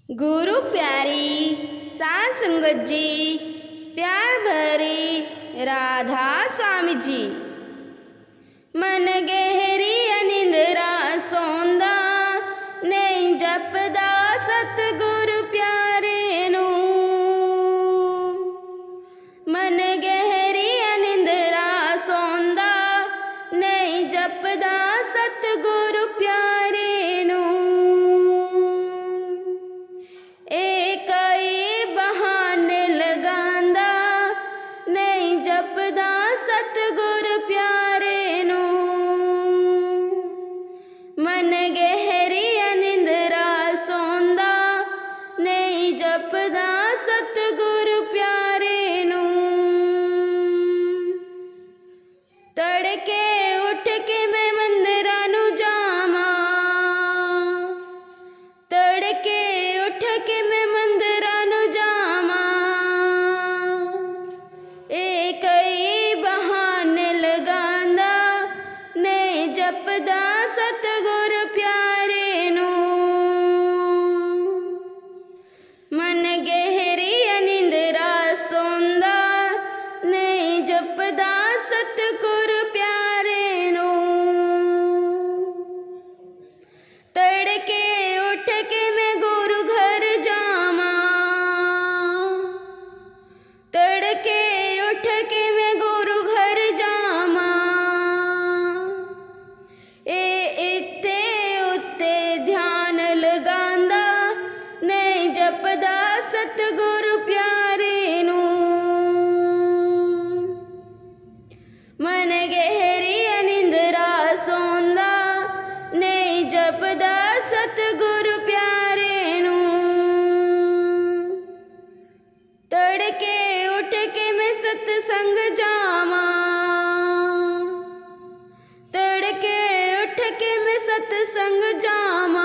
गुरु प्यारी साध संगत जी, प्यार भरी राधा स्वामी जी। मन गहरी अनिंदरा सौंदा, नहीं जपदा सतगुरु प्यारे नू। मन गहरी अनिंदरा सौंदा, नहीं जपदा सतगुरु प्यारे नू। जपदा सतगुर प्यारे नू। मन गहरी अनिंदरा सौंदा, नहीं जपदा सतगुर प्यारे नू। तड़के उठ के मैं मंदिरा नू जावा, तड़के उठ के मैं मंदिरा नू जावा। जपदा सतगुर प्यारे नू। मन गहरी अनिंदरा सौंदा, नहीं जपदा सतगुर प्यारे नू। तड़के उठ के मैं गुरु घर जावा, तड़के उठ के मैं गुरु घर जावा। जपदा सतगुरु प्यारे नू। मन गहरी अनिंदरा सौंदा, नहीं जपदा सतगुरु प्यारे नू। तड़के उठ के मैं सतसंग जावा, तड़के उठ के मैं सतसंग जावा।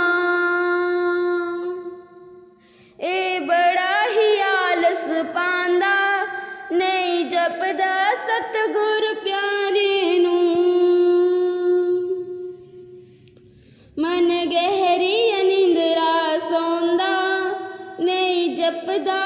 पांदा, नहीं जपदा सतगुर प्यारे नू। मन गहरी अनिंदरा सौंदा, नहीं जपदा